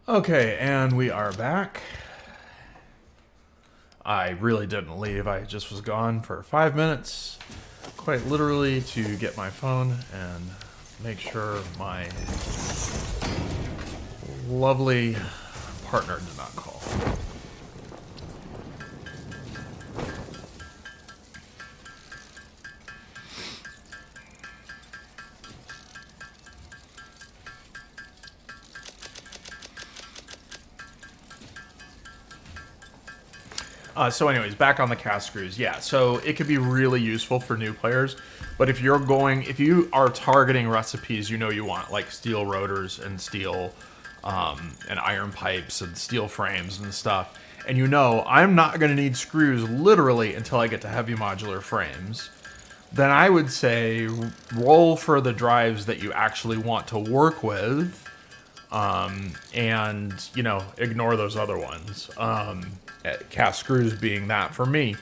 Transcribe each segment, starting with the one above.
Okay, and we are back. I really didn't leave. I just was gone for 5 minutes, quite literally, to get my phone and make sure my lovely partner did not call. So anyways, back on the cast screws. Yeah, so it could be really useful for new players, but if you are targeting recipes you want, like steel rotors and steel and iron pipes and steel frames and stuff, and I'm not going to need screws literally until I get to heavy modular frames, then I would say roll for the drives that you actually want to work with, and ignore those other ones. Cast screws being that for me.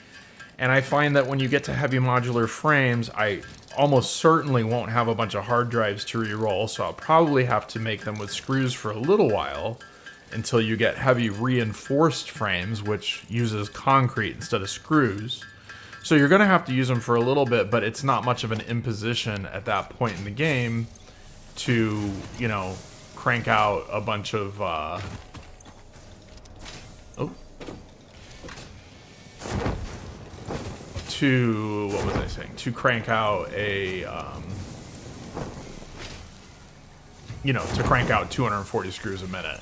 And I find that when you get to heavy modular frames, I almost certainly won't have a bunch of hard drives to re-roll, so I'll probably have to make them with screws for a little while until you get heavy reinforced frames, which uses concrete instead of screws. So you're going to have to use them for a little bit, but it's not much of an imposition at that point in the game to, crank out a bunch of, what was I saying? To crank out a, to crank out 240 screws a minute.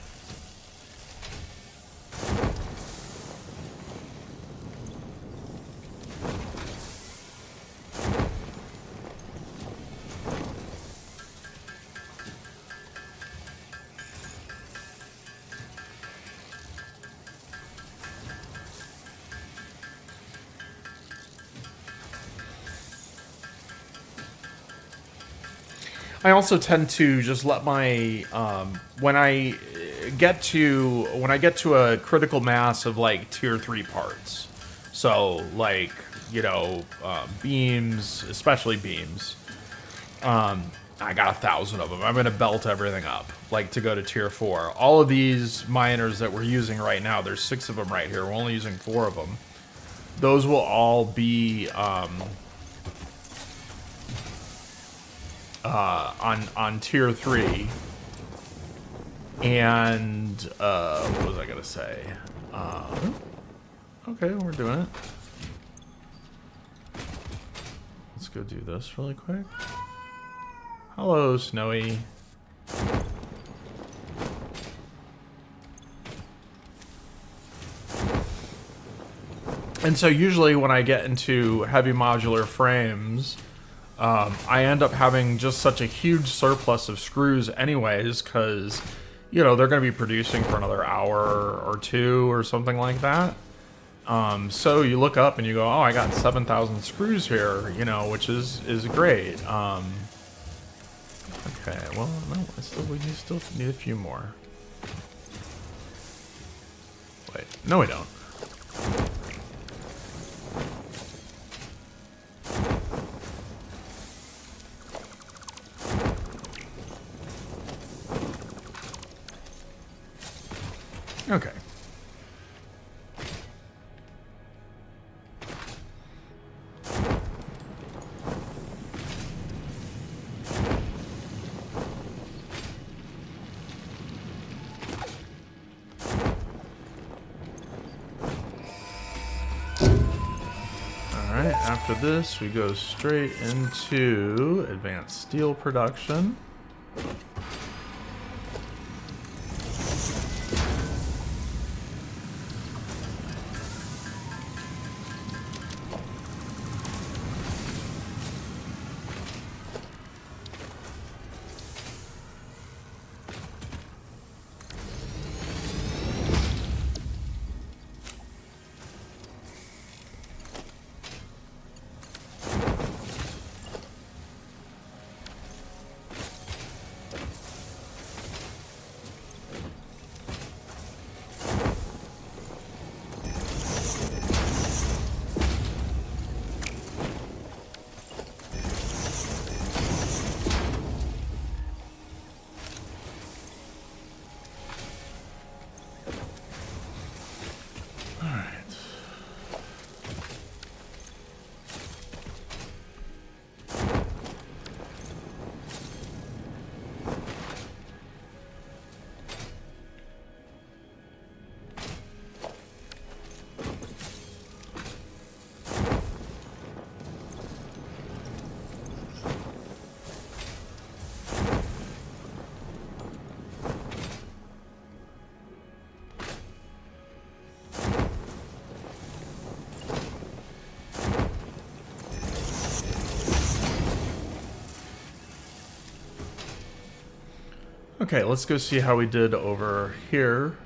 I also tend to just let my when I get to a critical mass of like tier 3 parts, so like beams, especially beams. I got 1,000 of them. I'm gonna belt everything up, like to go to tier 4. All of these miners that we're using right now, there's 6 of them right here. We're only using 4 of them. Those will all be on tier 3, and what was I gonna say? Okay, we're doing it. Let's go do this really quick. Hello, Snowy. And so usually when I get into heavy modular frames, I end up having just such a huge surplus of screws anyways, because, they're going to be producing for another hour or 2 or something like that. So you look up and you go, oh, I got 7,000 screws here, which is great. Okay, well, no, we still need a few more. Wait, no we don't. Okay. Alright, after this, we go straight into advanced steel production. Okay, let's go see how we did over here.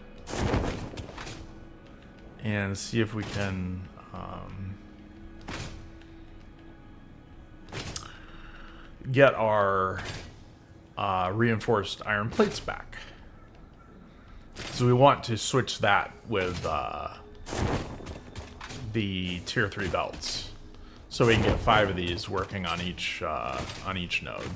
And see if we can get our reinforced iron plates back. So we want to switch that with the tier 3 belts. So we can get 5 of these working on each node.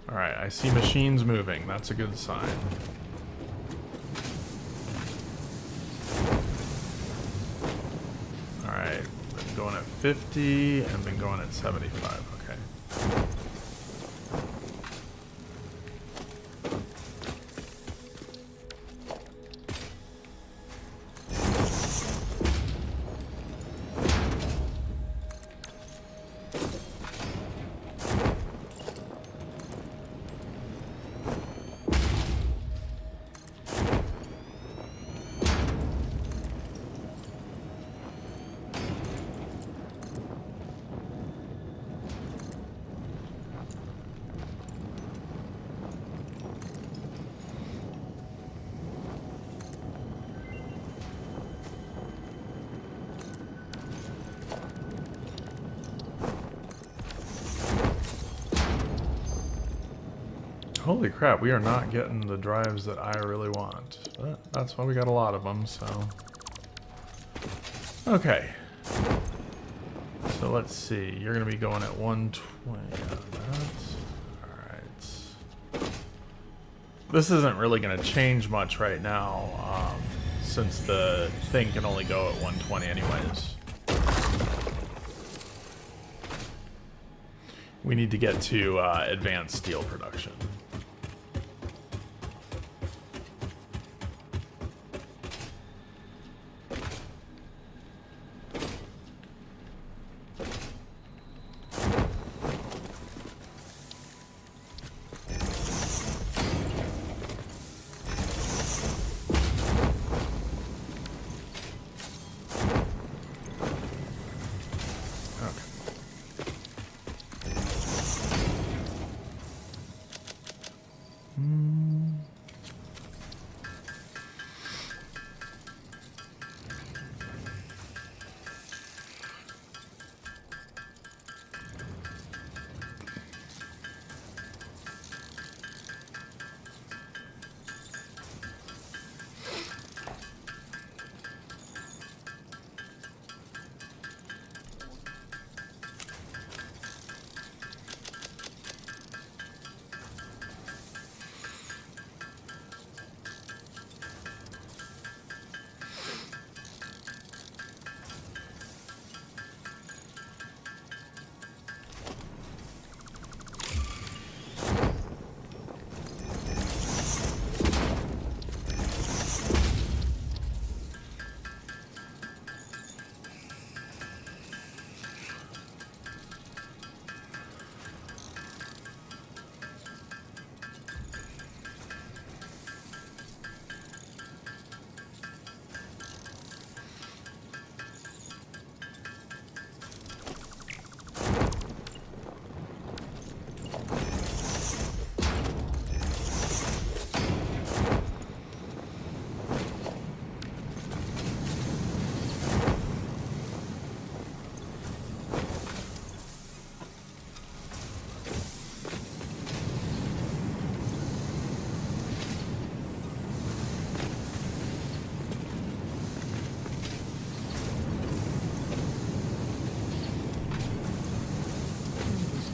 Alright, I see machines moving. That's a good sign. Alright, been going at 50 and been going at 75. Okay. Holy crap, we are not getting the drives that I really want. But that's why we got a lot of them, so... Okay. So let's see, you're going to be going at 120 on that. Alright. This isn't really going to change much right now, since the thing can only go at 120 anyways. We need to get to advanced steel production.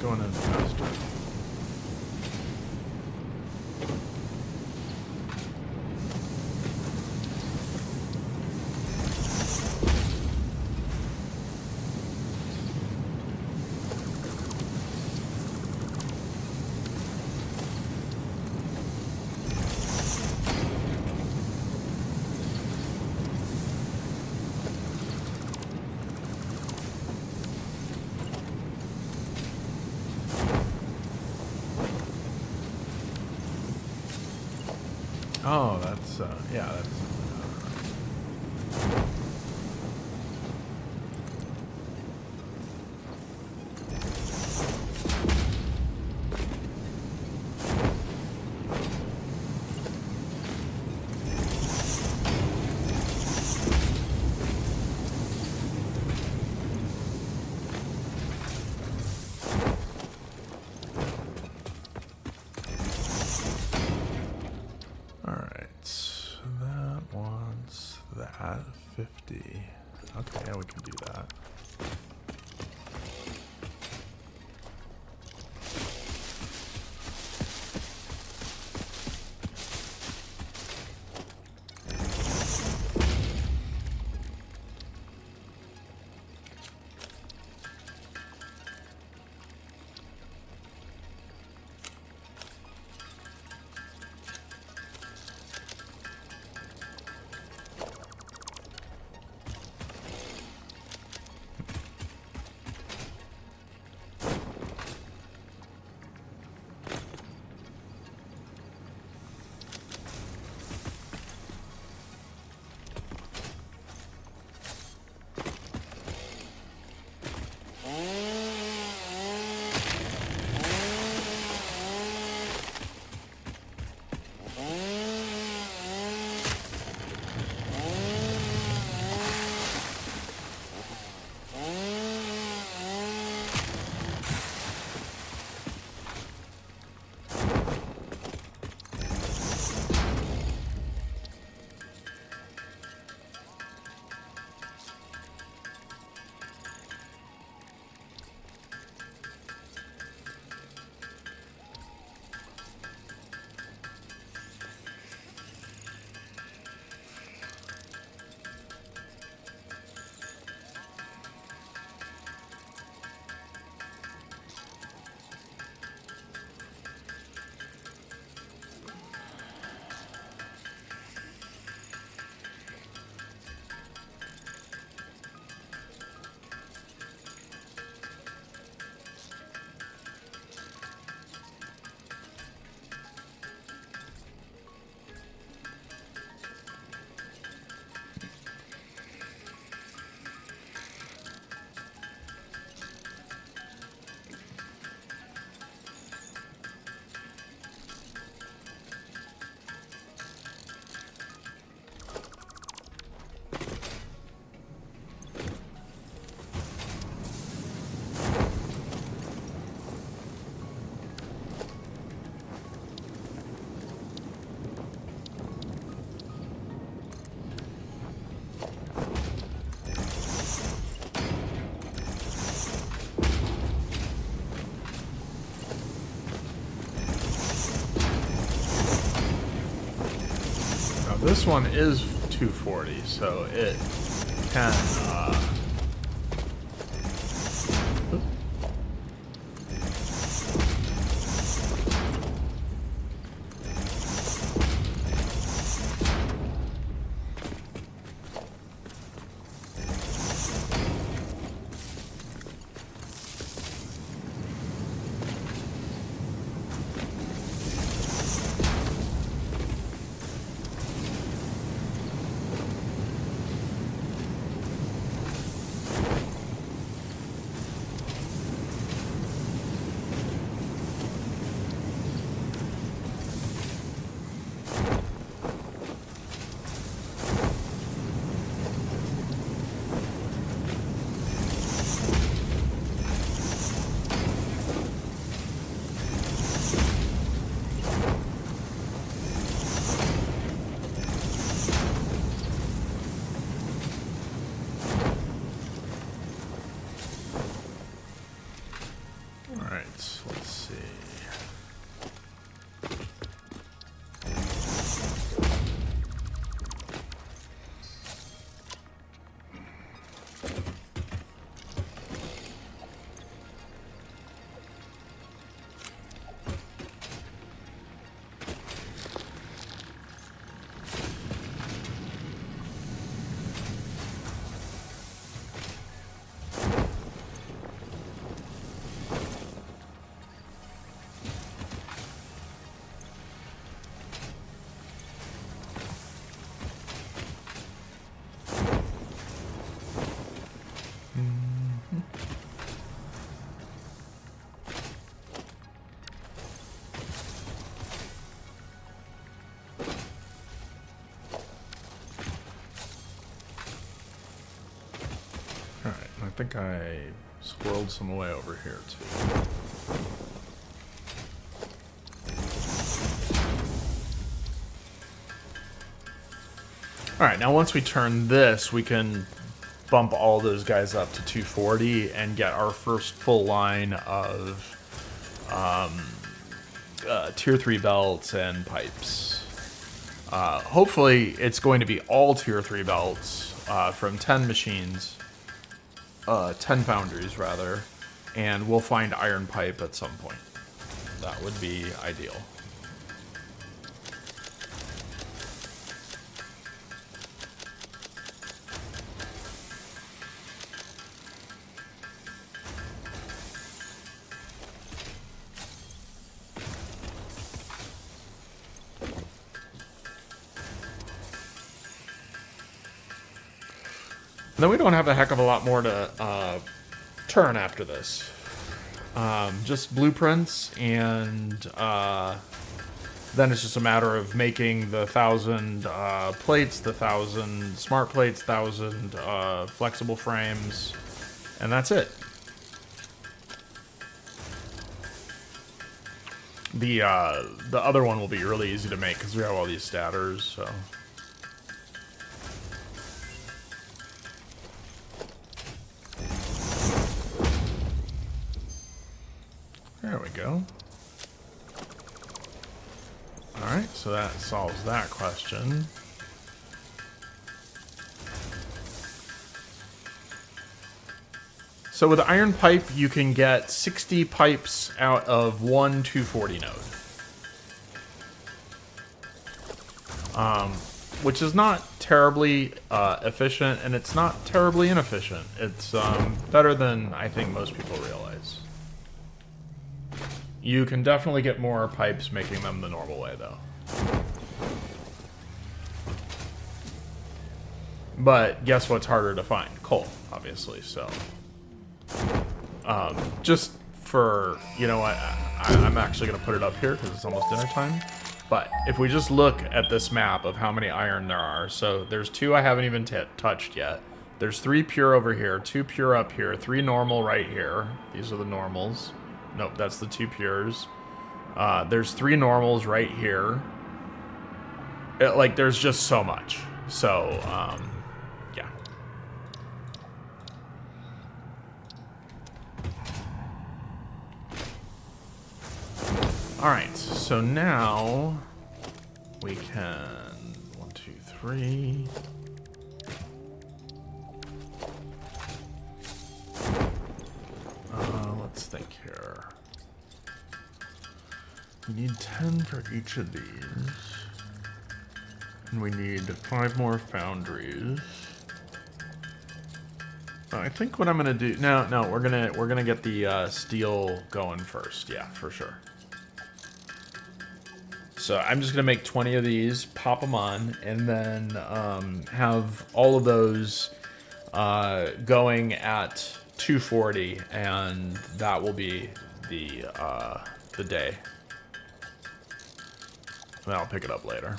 Going in faster. Oh, that's, yeah, that's... 50. Okay, yeah, we can do that. This one is 240, so it can, alright, let's see. Alright, I think I squirreled some away over here too. Alright, now once we turn this, we can bump all those guys up to 240 and get our first full line of tier 3 belts and pipes. Hopefully it's going to be all tier 3 belts from 10 machines, 10 foundries rather, and we'll find iron pipe at some point. That would be ideal. And then we don't have a heck of a lot more to turn after this. Just blueprints, and then it's just a matter of making the 1,000 plates, the 1,000 smart plates, 1,000 flexible frames, and that's it. The other one will be really easy to make because we have all these statters, so... There we go. Alright, so that solves that question. So with iron pipe, you can get 60 pipes out of one 240 node. Which is not terribly efficient, and it's not terribly inefficient. It's better than I think most people realize. You can definitely get more pipes making them the normal way, though. But guess what's harder to find? Coal, obviously, so... just for, you know what, I'm actually going to put it up here because it's almost dinner time. But if we just look at this map of how many iron there are, so there's 2 I haven't even touched yet. There's 3 pure over here, 2 pure up here, 3 normal right here. These are the normals. Nope, that's the 2 pures. There's 3 normals right here. Like, there's just so much. So, yeah. Alright, so now we can... 1, 2, 3... let's think here. We need 10 for each of these. And we need 5 more foundries. I think what I'm gonna do... No, we're gonna get the steel going first. Yeah, for sure. So I'm just gonna make 20 of these, pop them on, and then have all of those going at 240, and that will be the day. And I'll pick it up later.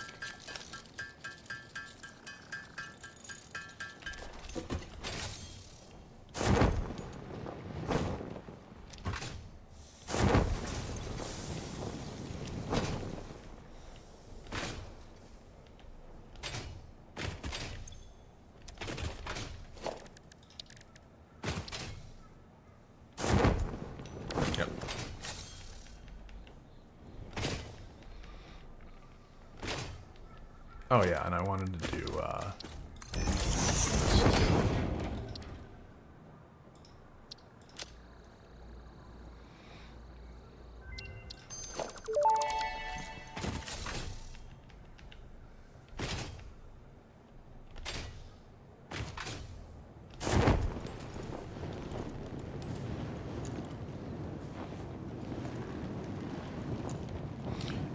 Oh yeah, and I wanted to do this too.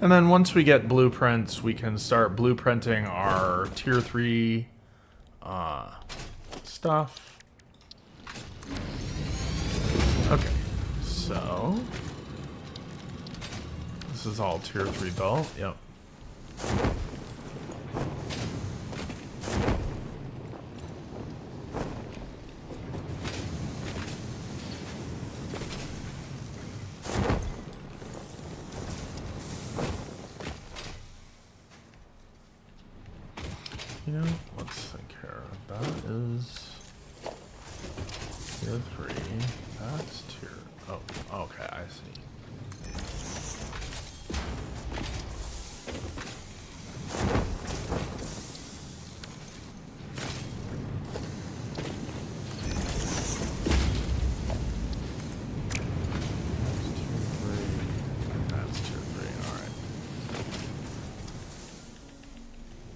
And then once we get blueprints, we can start blueprinting our tier 3 stuff. Okay, so this is all tier 3 belt. Yep. let's think here. That is tier 3. That's tier... Oh, okay, I see.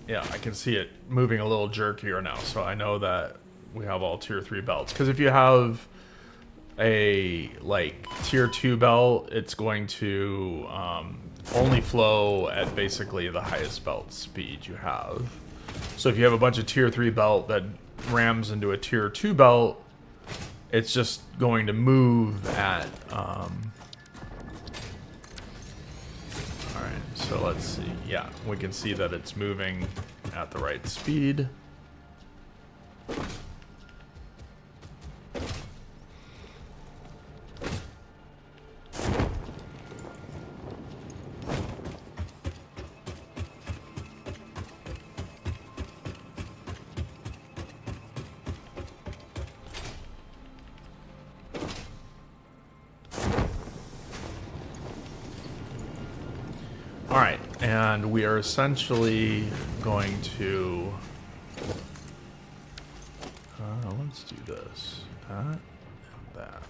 Yeah, I can see it moving a little jerkier now, so I know that we have all tier 3 belts. Because if you have a, like, tier 2 belt, it's going to only flow at basically the highest belt speed you have. So if you have a bunch of tier 3 belt that rams into a tier 2 belt, it's just going to move at... Alright, so let's see. Yeah, we can see that it's moving at the right speed. Alright, and we are essentially going to... let's do this. That and that.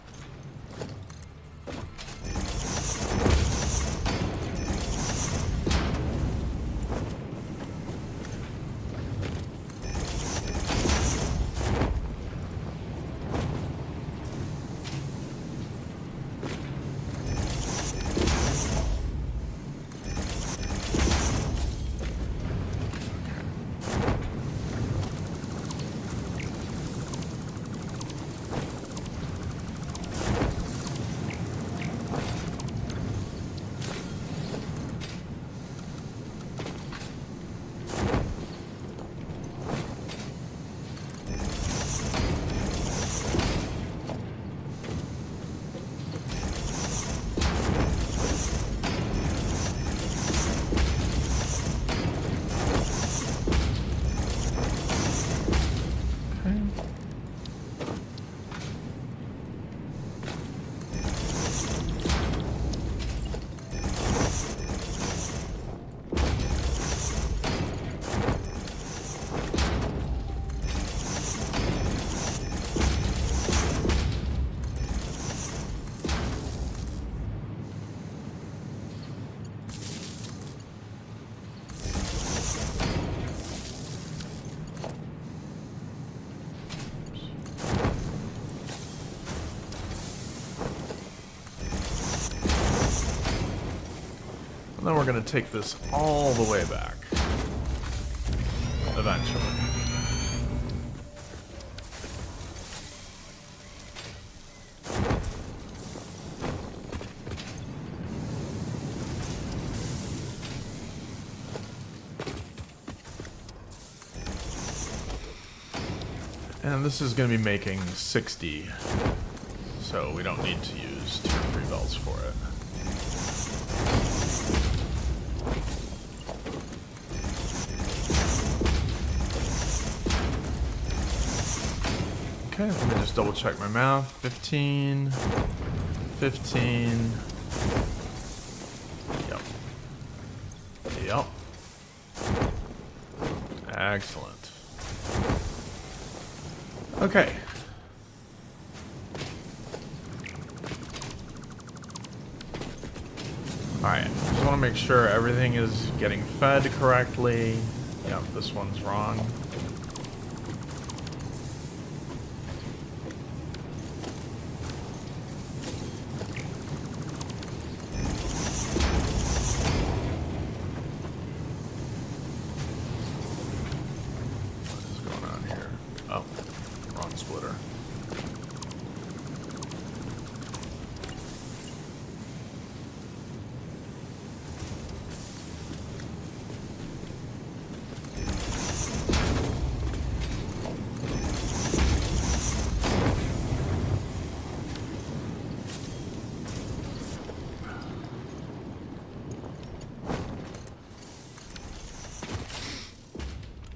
And then we're going to take this all the way back. Eventually. And this is going to be making 60, so we don't need to use 2 or 3 belts for it. Okay, let me just double check my math. 15, 15. Yep. Yep. Excellent. Okay. Alright, just want to make sure everything is getting fed correctly. Yep, this one's wrong.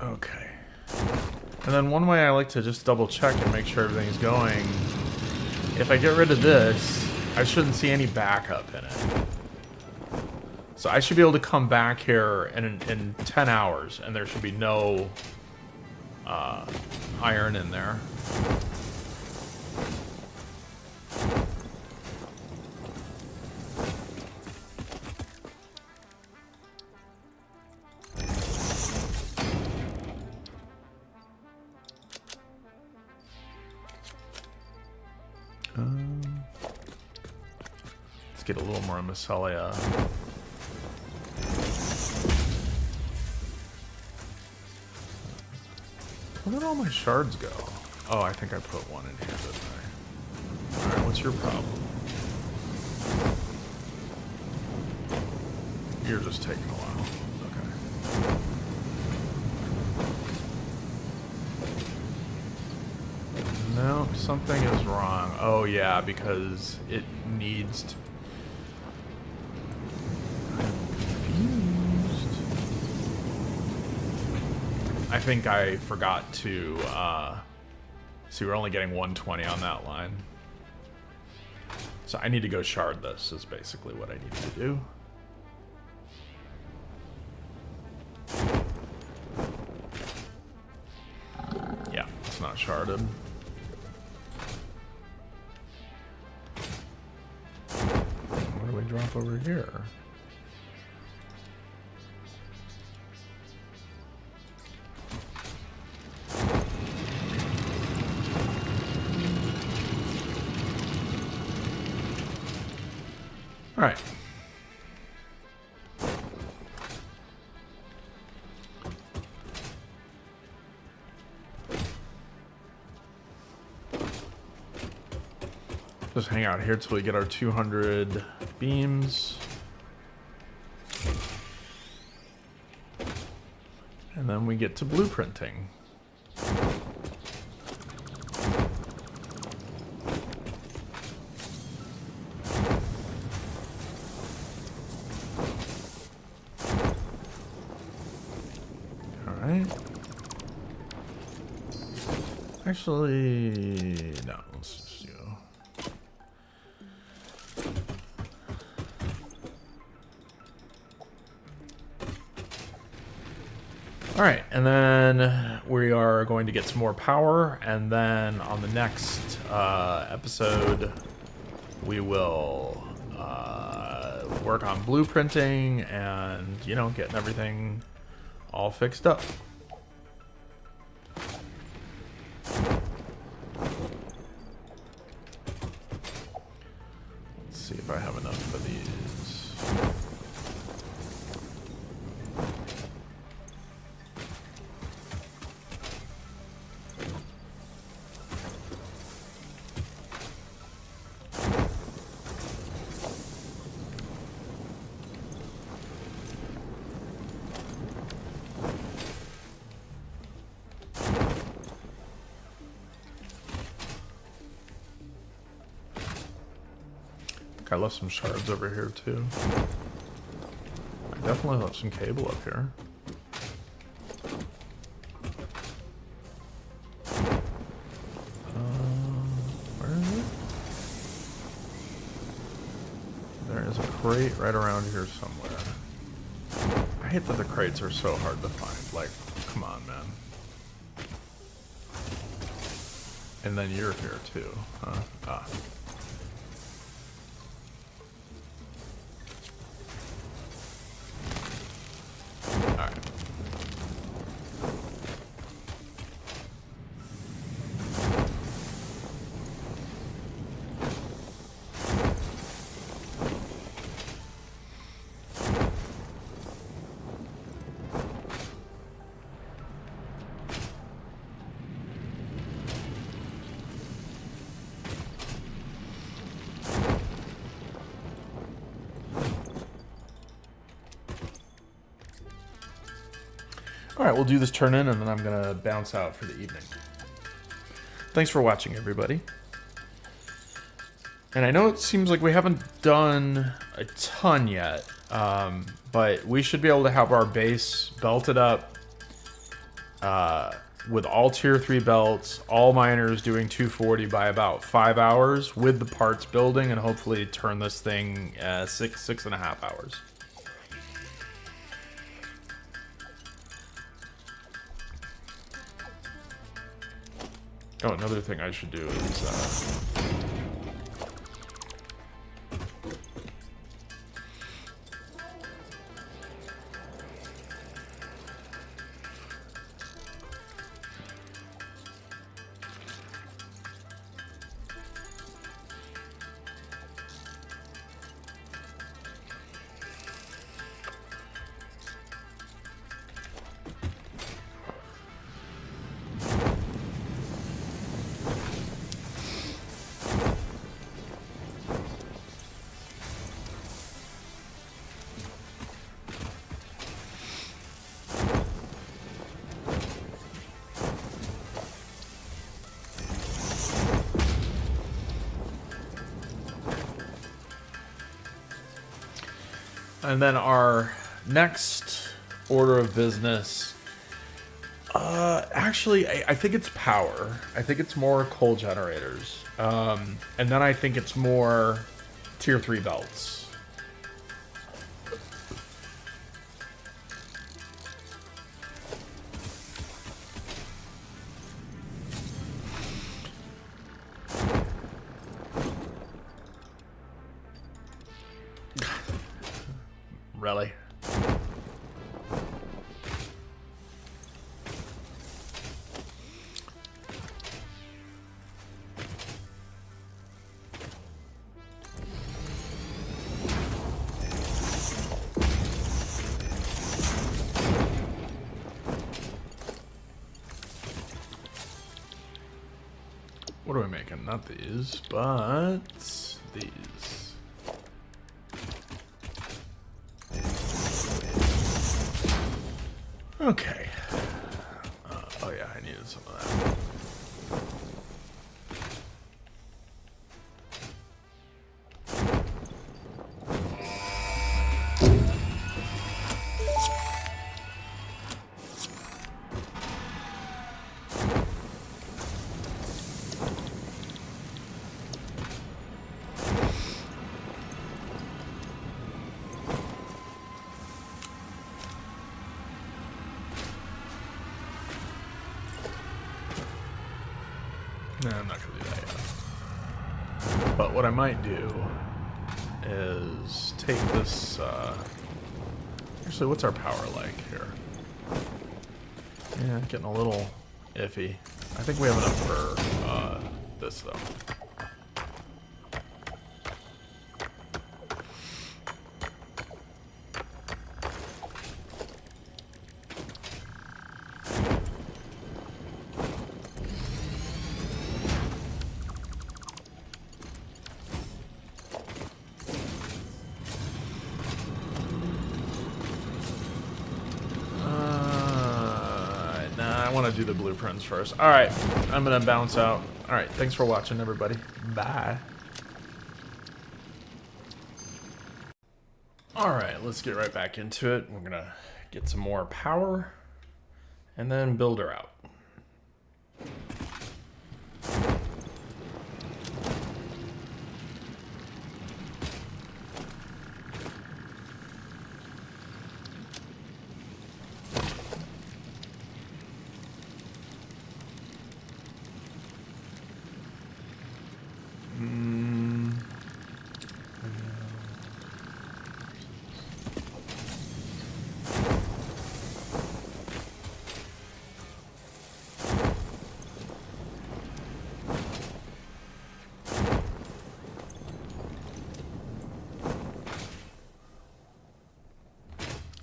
Okay. And then one way I like to just double check and make sure everything's going, if I get rid of this, I shouldn't see any backup in it. So I should be able to come back here in 10 hours and there should be no iron in there. Let's get a little more Mycelia. Where did all my shards go? Oh, I think I put one in here, didn't I? Alright, what's your problem? You're just taking a while. Okay. No, something is wrong. Oh yeah, because it needs to... I think I forgot to, see, we're only getting 120 on that line. So I need to go shard this, is basically what I need to do. Yeah, it's not sharded. What do we drop over here? All right. Just hang out here till we get our 200 beams. And then we get to blueprinting. Actually, no, let's just go. All right, and then we are going to get some more power, and then on the next episode, we will work on blueprinting and, you know, getting everything all fixed up. See if I have enough of these. I left some shards over here too. I definitely left some cable up here. Where is it? There is a crate right around here somewhere. I hate that the crates are so hard to find. Like, come on, man. And then you're here too, huh? Ah. Alright, we'll do this turn in and then I'm going to bounce out for the evening. Thanks for watching, everybody. And I know it seems like we haven't done a ton yet, but we should be able to have our base belted up with all tier 3 belts, all miners doing 240 by about 5 hours with the parts building, and hopefully turn this thing 6.5 hours. Oh, another thing I should do is and then our next order of business, actually, I think it's power. I think it's more coal generators. And then I think it's more tier 3 belts. Really? What are we making? Not these, but these. Okay. Oh yeah, I needed some of that. No, I'm not going to do that yet. But what I might do is take this... Actually, what's our power like here? Yeah, getting a little iffy. I think we have enough for this, though. I want to do the blueprints first. Alright, I'm going to bounce out. Alright, thanks for watching, everybody. Bye. Alright, let's get right back into it. We're going to get some more power and then build her out.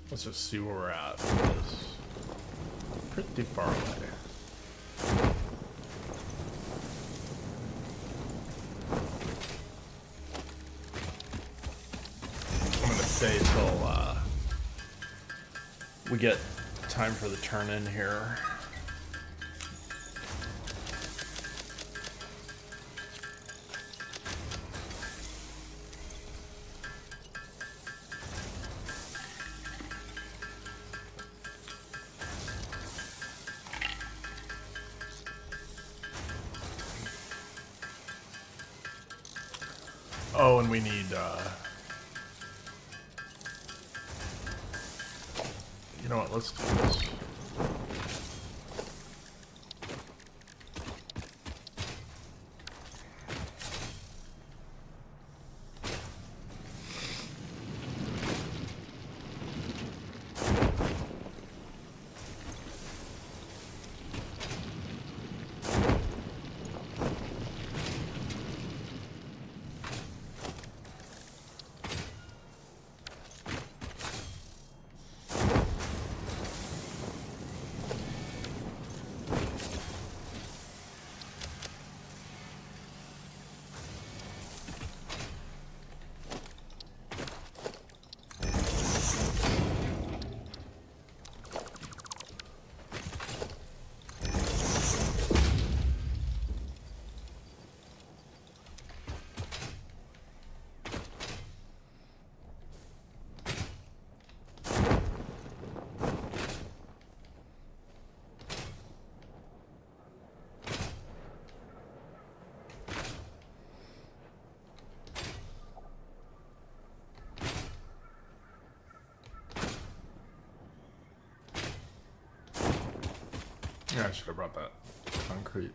Let's just see where we're at with this. Pretty far away. I'm gonna stay till we get time for the turn in here. Oh, and we need, you know what, let's do this. Yeah, I should have brought that concrete.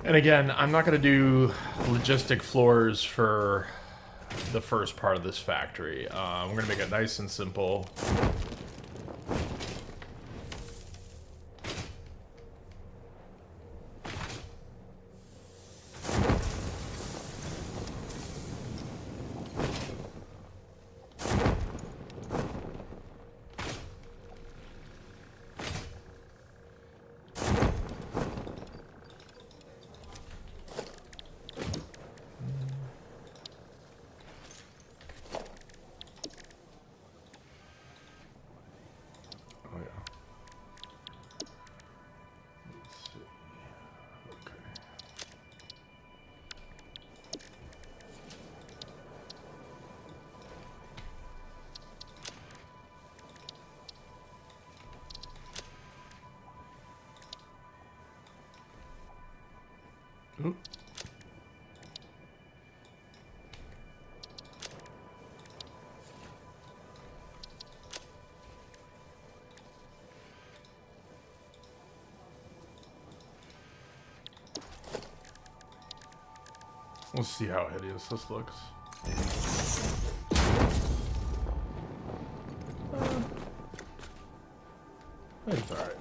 And again, I'm not going to do logistic floors for the first part of this factory. I'm going to make it nice and simple. Oop. We'll see how hideous this looks. It's alright.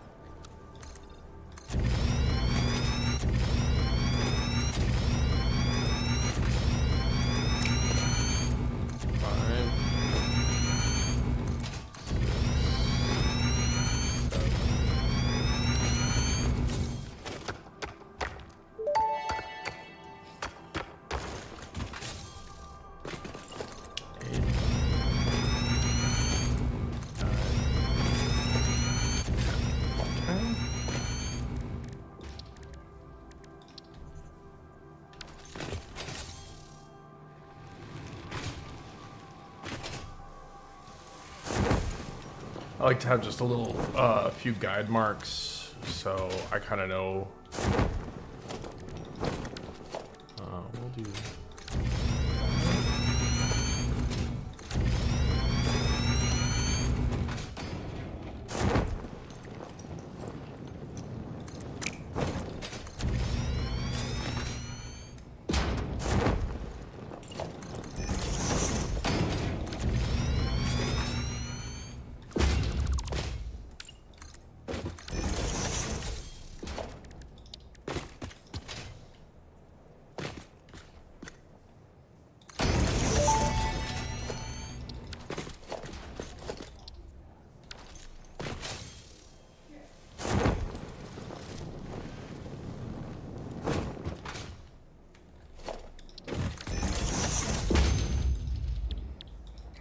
I like to have just a little, few guide marks, so I kind of know do.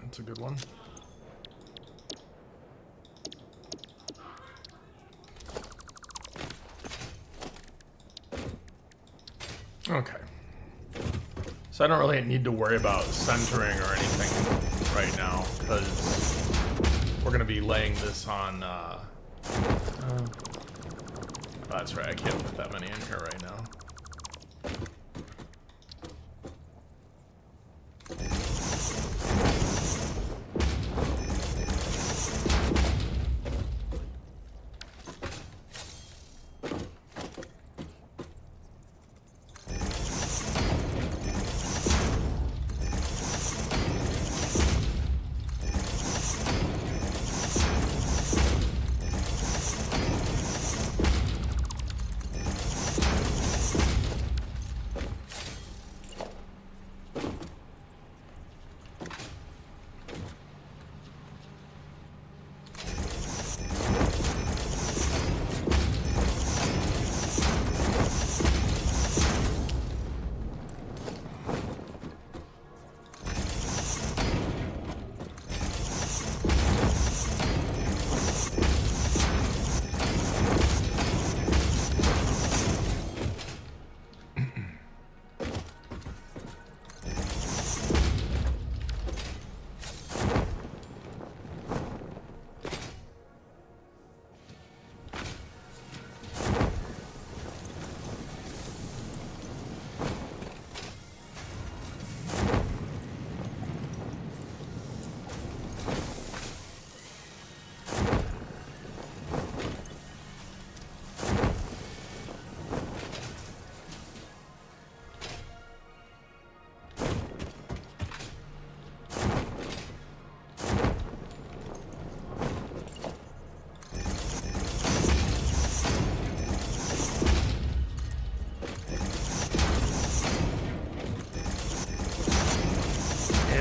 That's a good one. Okay. So I don't really need to worry about centering or anything right now, because we're going to be laying this on... that's right, I can't put that many in here right now.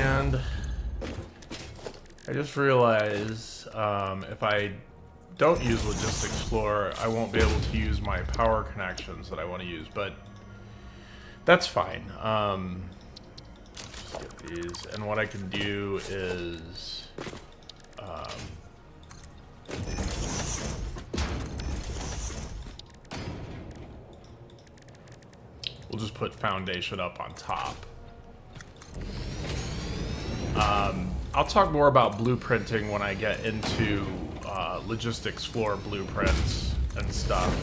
And I just realized if I don't use Logistics Explorer, I won't be able to use my power connections that I want to use, but that's fine. Just get these, and what I can do is we'll just put foundation up on top. I'll talk more about blueprinting when I get into Logistics Explorer blueprints and stuff.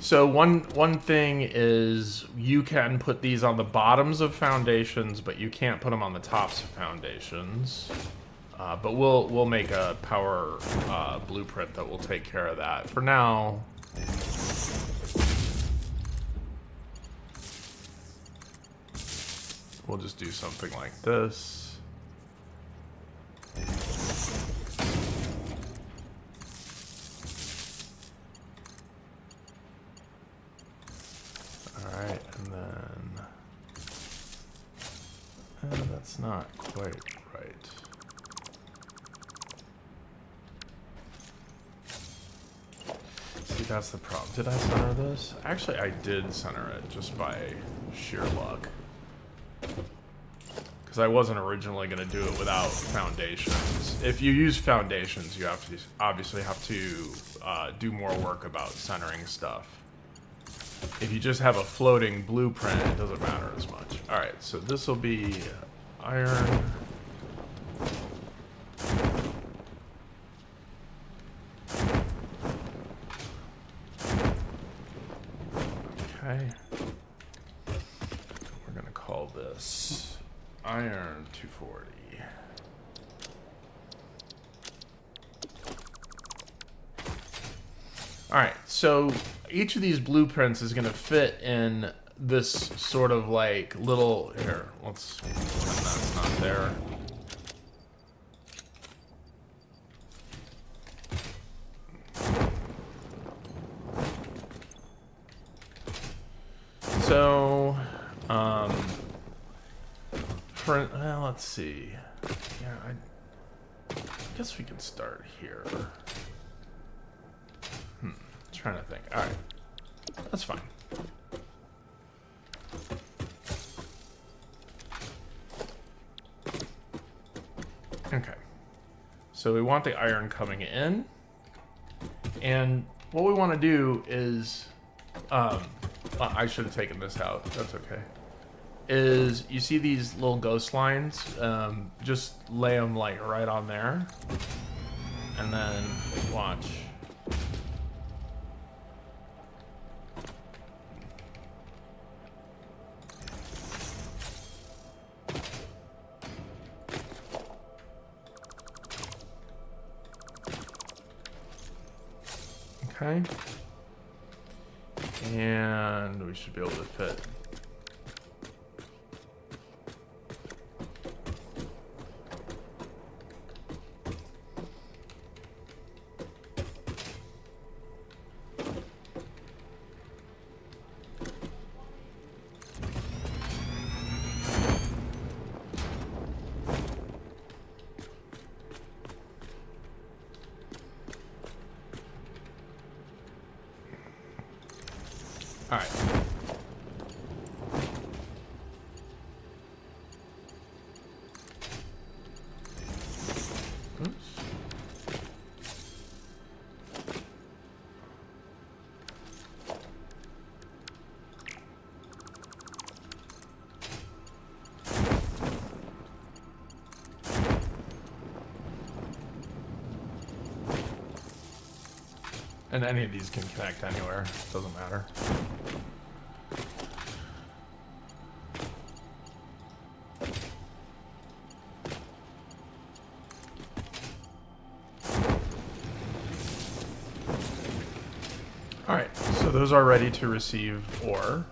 So one thing is you can put these on the bottoms of foundations, but you can't put them on the tops of foundations. But we'll make a power blueprint that will take care of that. For now, we'll just do something like this. Alright, and then... that's not quite right. See, that's the problem. Did I center this? Actually, I did center it just by sheer luck. Because I wasn't originally going to do it without foundations. If you use foundations, you have to obviously have to do more work about centering stuff. If you just have a floating blueprint, it doesn't matter as much. Alright, so this will be iron. Okay. We're gonna call this iron 240. Alright, so each of these blueprints is gonna fit in this sort of like little, here, let's pretend that's not there. So, well, let's see. Yeah, I guess we can start here. Trying to think. All right, that's fine. Okay, so we want the iron coming in, and what we want to do is, I should have taken this out. That's okay. Is you see these little ghost lines? Just lay them like right on there, and then watch. Okay. And we should be able to fit. All right. Oops. And any of these can connect anywhere. Doesn't matter. Alright, so those are ready to receive ore.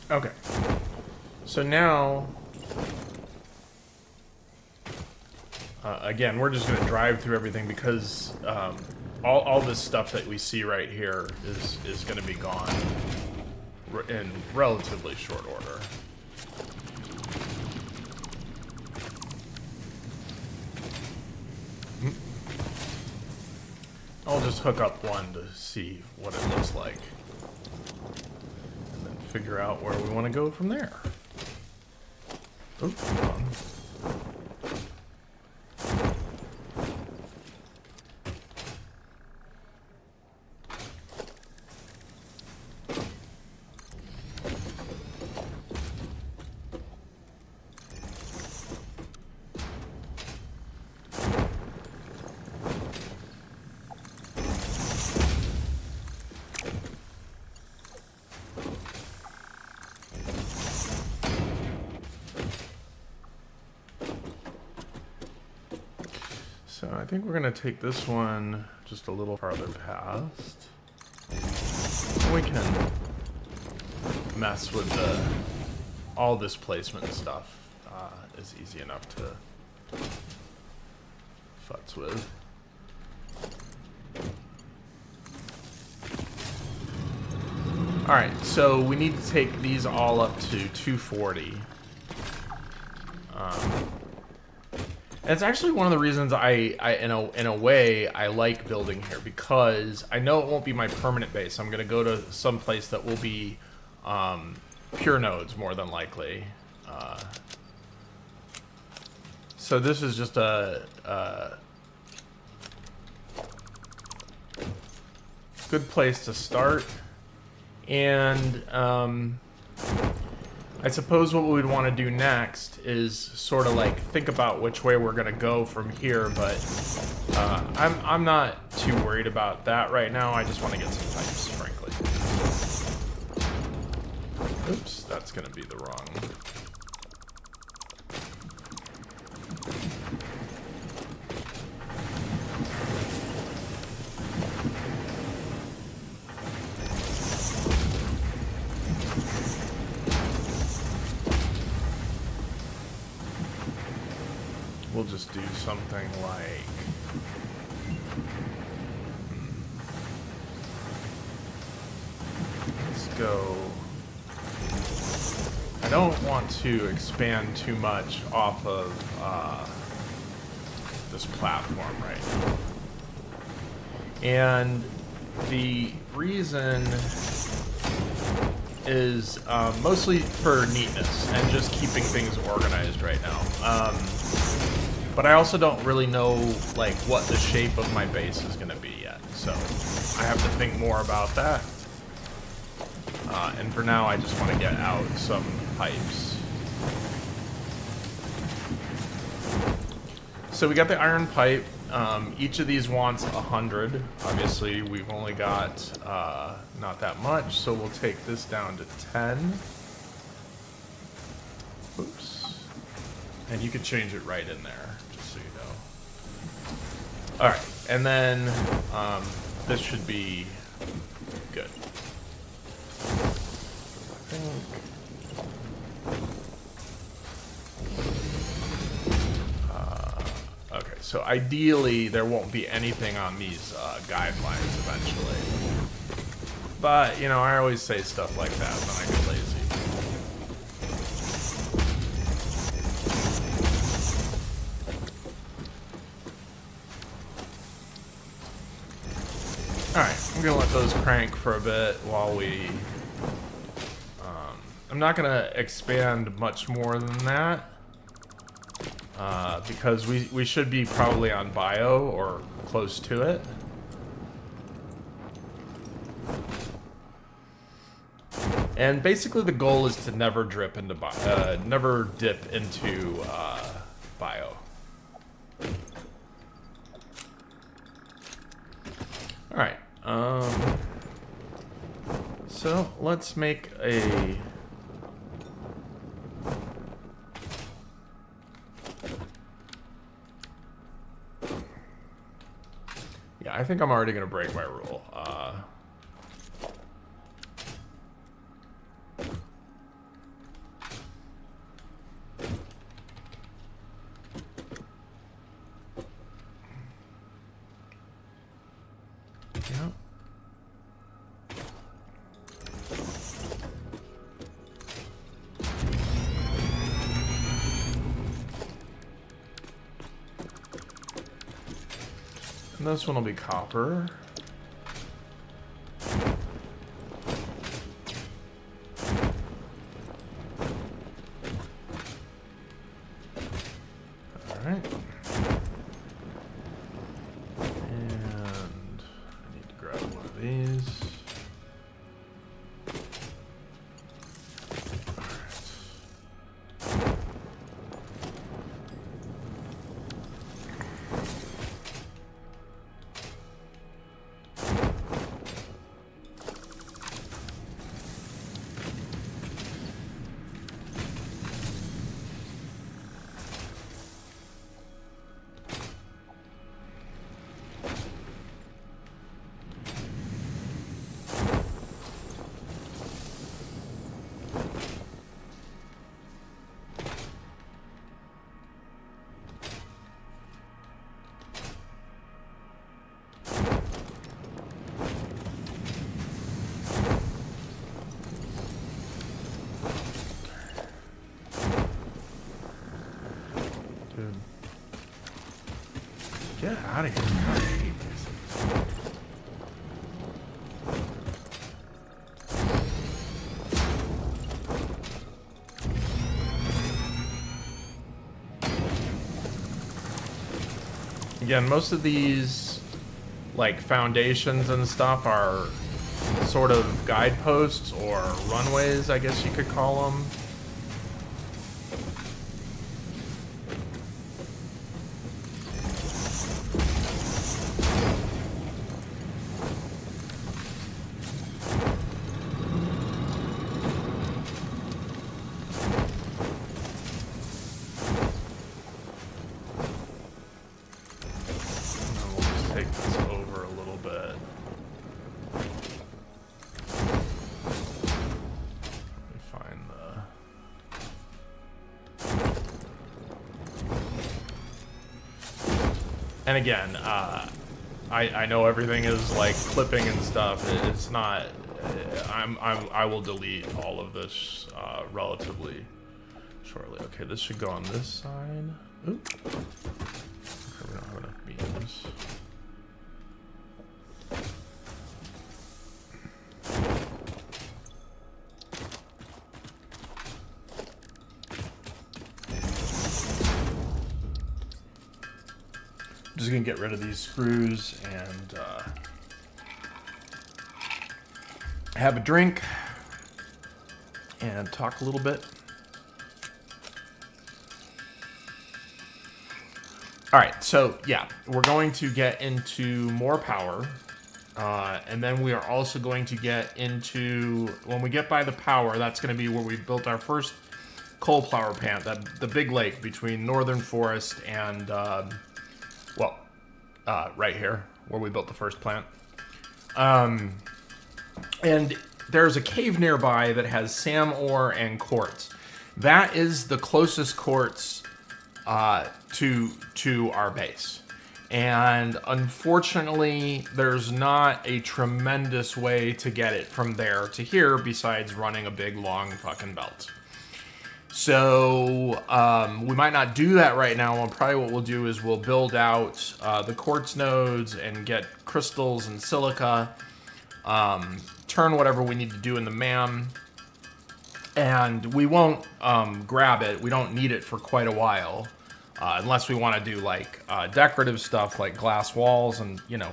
Okay, so now, again, we're just going to drive through everything because all this stuff that we see right here is going to be gone in relatively short order. I'll just hook up one to see what it looks like. Figure out where we want to go from there. Oops, hold on. So I think we're gonna take this one just a little farther past. We can mess with all this placement stuff. Is easy enough to futz with. All right, so we need to take these all up to 240. And it's actually one of the reasons I in a way, I like building here, because I know it won't be my permanent base. I'm going to go to some place that will be pure nodes more than likely. So this is just a good place to start. And I suppose what we'd want to do next is sort of like think about which way we're going to go from here, but I'm not too worried about that right now. I just want to get some pipes, frankly. Oops, that's going to be the wrong. We'll just do something like... Let's go... I don't want to expand too much off of this platform right now. And the reason is mostly for neatness and just keeping things organized right now. But I also don't really know like what the shape of my base is going to be yet, so I have to think more about that. And for now, I just want to get out some pipes. So we got the iron pipe. Each of these wants 100. Obviously, we've only got not that much, so we'll take this down to 10. Oops. And you can change it right in there, just so you know. All right, and then this should be good. I think. Okay, so ideally there won't be anything on these guidelines eventually. But, you know, I always say stuff like that when I get lazy. Alright, I'm gonna let those crank for a bit while we... I'm not gonna expand much more than that. Because we should be probably on bio or close to it. And basically the goal is to never drip into never dip into bio. All right. So let's make a. Yeah, I think I'm already gonna break my rule. Yeah. And this one will be copper. All right. And I need to grab one of these. Get out of here. I hate this. Again, most of these, like, foundations and stuff are sort of guideposts or runways, I guess you could call them. And again, I know everything is like clipping and stuff. It's not. I will delete all of this relatively shortly. Okay, this should go on this side. Oop. We don't have enough beams. I'm just gonna get rid of these screws and have a drink and talk a little bit. All right, so yeah, we're going to get into more power, and then we are also going to get into, when we get by the power, that's going to be where we built our first coal power plant, the big lake between Northern Forest and right here, where we built the first plant. And there's a cave nearby that has SAM ore and quartz. That is the closest quartz to our base. And unfortunately, there's not a tremendous way to get it from there to here besides running a big, long fucking belt. So we might not do that right now. And probably what we'll do is we'll build out the quartz nodes and get crystals and silica, turn whatever we need to do in the MAM, and we won't grab it. We don't need it for quite a while, unless we want to do like decorative stuff like glass walls. And you know,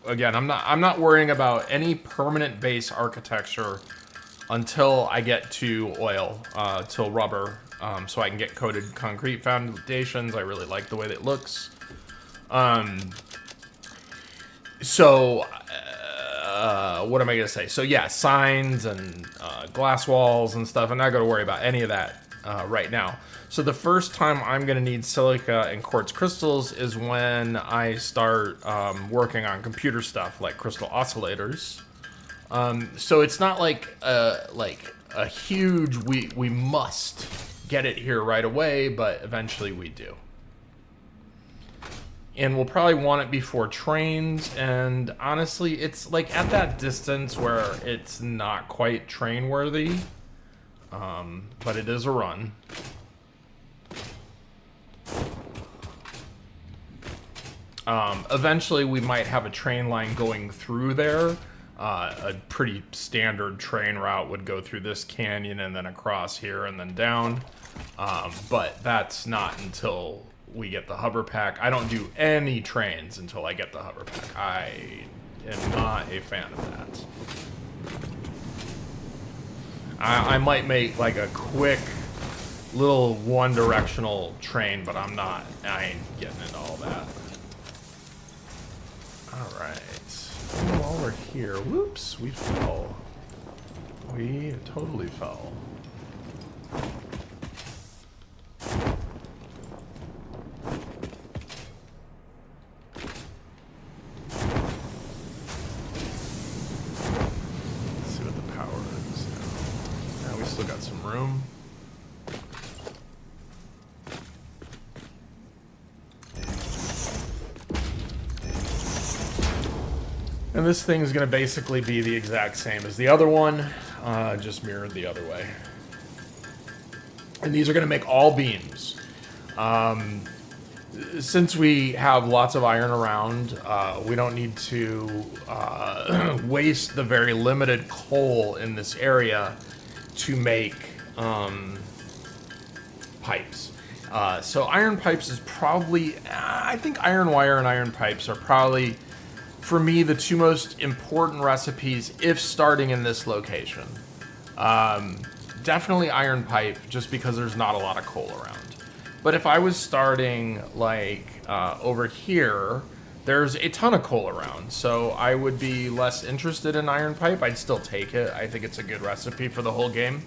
again, I'm not worrying about any permanent base architecture until I get to oil, till rubber, so I can get coated concrete foundations. I really like the way that it looks. What am I gonna say? So yeah, signs and glass walls and stuff. I'm not gonna worry about any of that right now. So the first time I'm gonna need silica and quartz crystals is when I start working on computer stuff like crystal oscillators. So it's not like a huge we must get it here right away, but eventually we do. And we'll probably want it before trains, and honestly, it's like at that distance where it's not quite train worthy, but it is a run. Eventually we might have a train line going through there. A pretty standard train route would go through this canyon and then across here and then down. But that's not until we get the hover pack. I don't do any trains until I get the hover pack. I am not a fan of that. I might make like a quick little one-directional train, but I ain't getting into all that. All right. While we're here, whoops, we fell. We totally fell. Let's see what the power is now. Now we still got some room. And this thing is going to basically be the exact same as the other one, just mirrored the other way. And these are going to make all beams. Since we have lots of iron around, we don't need to waste the very limited coal in this area to make pipes. So iron pipes is probably, I think iron wire and iron pipes are probably, for me, the two most important recipes if starting in this location. Definitely iron pipe, just because there's not a lot of coal around. But if I was starting like over here, there's a ton of coal around, so I would be less interested in iron pipe. I'd still take it. I think it's a good recipe for the whole game.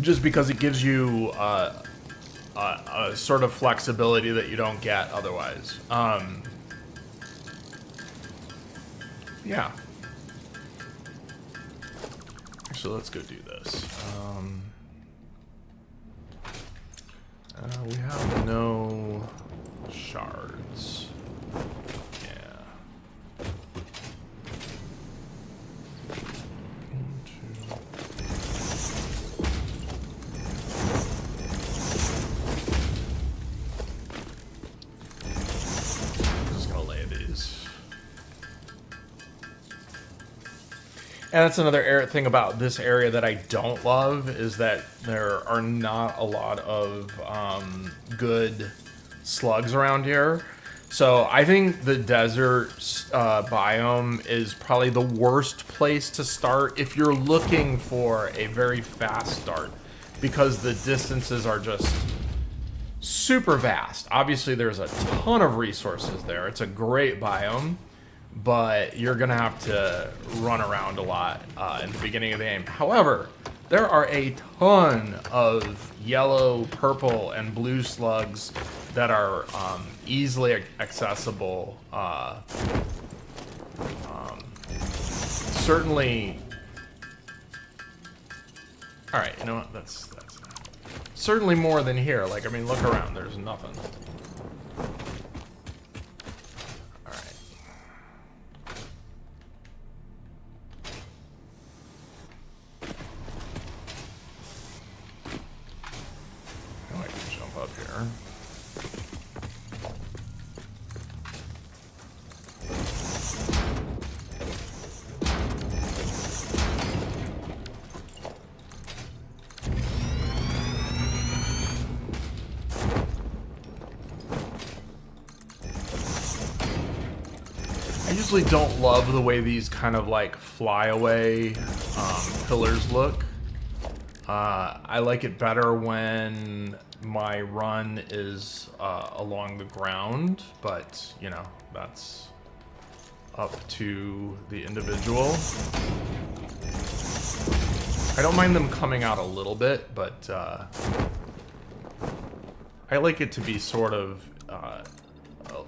Just because it gives you a sort of flexibility that you don't get otherwise. Yeah. Actually, let's go do this. We have no shards. Yeah. Just gonna lay these. And that's another thing about this area that I don't love, is that there are not a lot of good slugs around here. So I think the desert biome is probably the worst place to start if you're looking for a very fast start, because the distances are just super vast. Obviously, there's a ton of resources there. It's a great biome, but you're gonna have to run around a lot in the beginning of the game. However, there are a ton of yellow, purple, and blue slugs that are easily accessible. Certainly. All right, you know what? That's certainly more than here. Like, I mean, look around. There's nothing. I usually don't love the way these kind of like flyaway pillars look. I like it better when my run is along the ground, but you know, that's up to the individual. I don't mind them coming out a little bit, but I like it to be sort of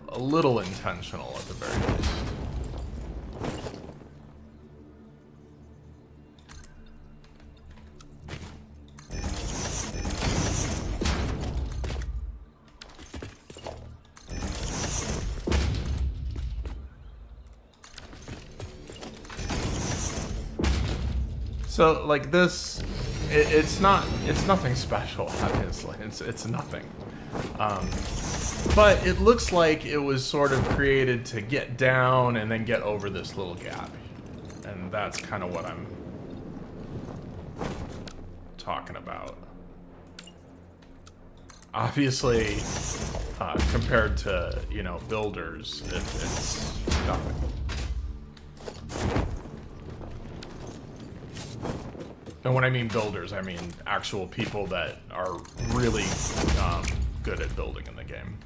a little intentional at the very least. So like this, it's nothing special, obviously. It's nothing. But it looks like it was sort of created to get down and then get over this little gap. And that's kind of what I'm talking about. Obviously, compared to, you know, builders, it's nothing. And when I mean builders, I mean actual people that are really good at building in the game.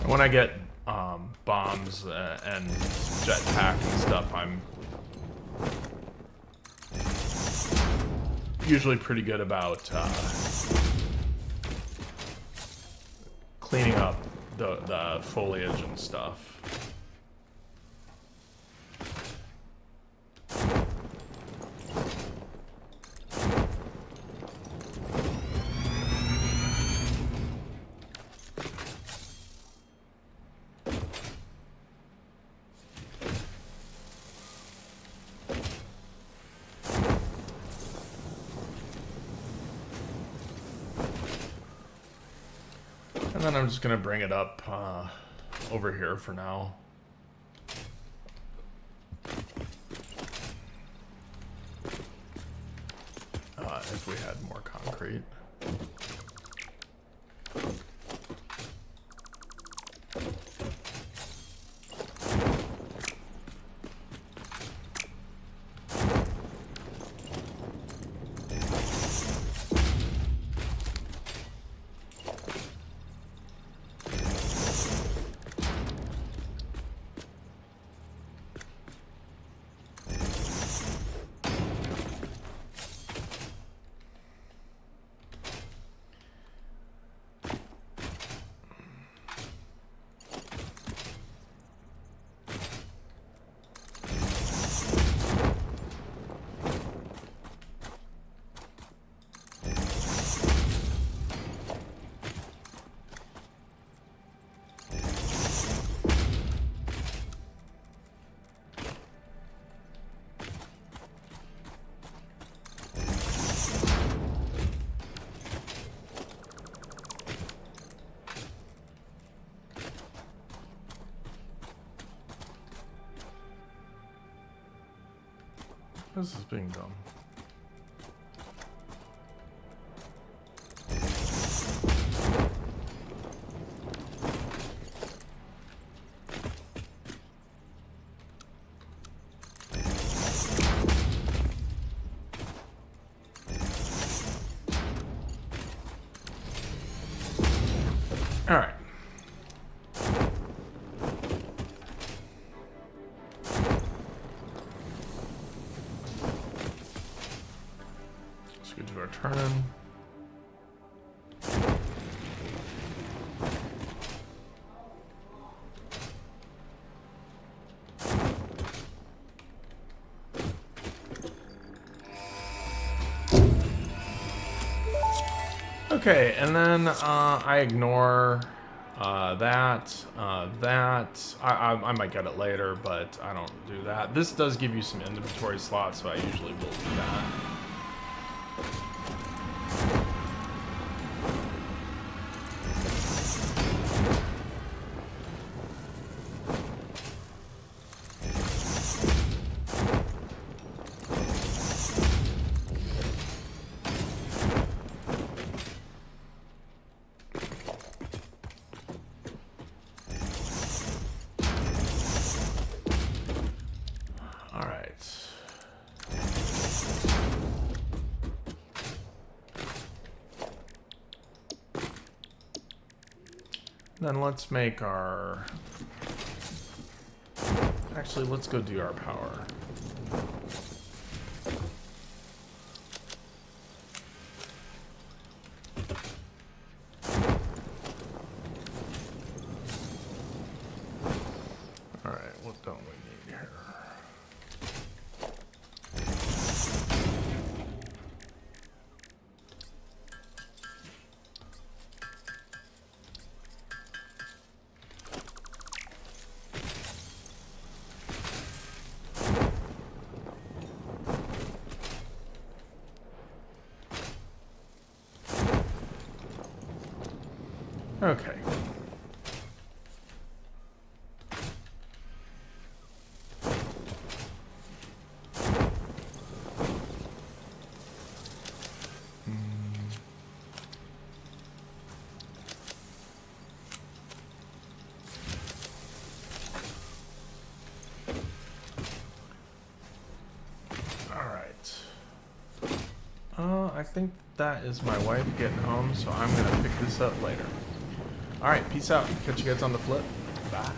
When I get bombs and jetpack and stuff, I'm usually pretty good about cleaning up the foliage and stuff. And then I'm just going to bring it up over here for now. If we had more concrete. This is being done. All right. Turn. Okay, and then I ignore that. I might get it later, but I don't do that. This does give you some inventory slots, so I usually will do that. Then let's make our... Actually, let's go do our power. All right, what don't we need here? Okay. I think that is my wife getting home, so I'm going to pick this up later. Alright, peace out. Catch you guys on the flip. Bye.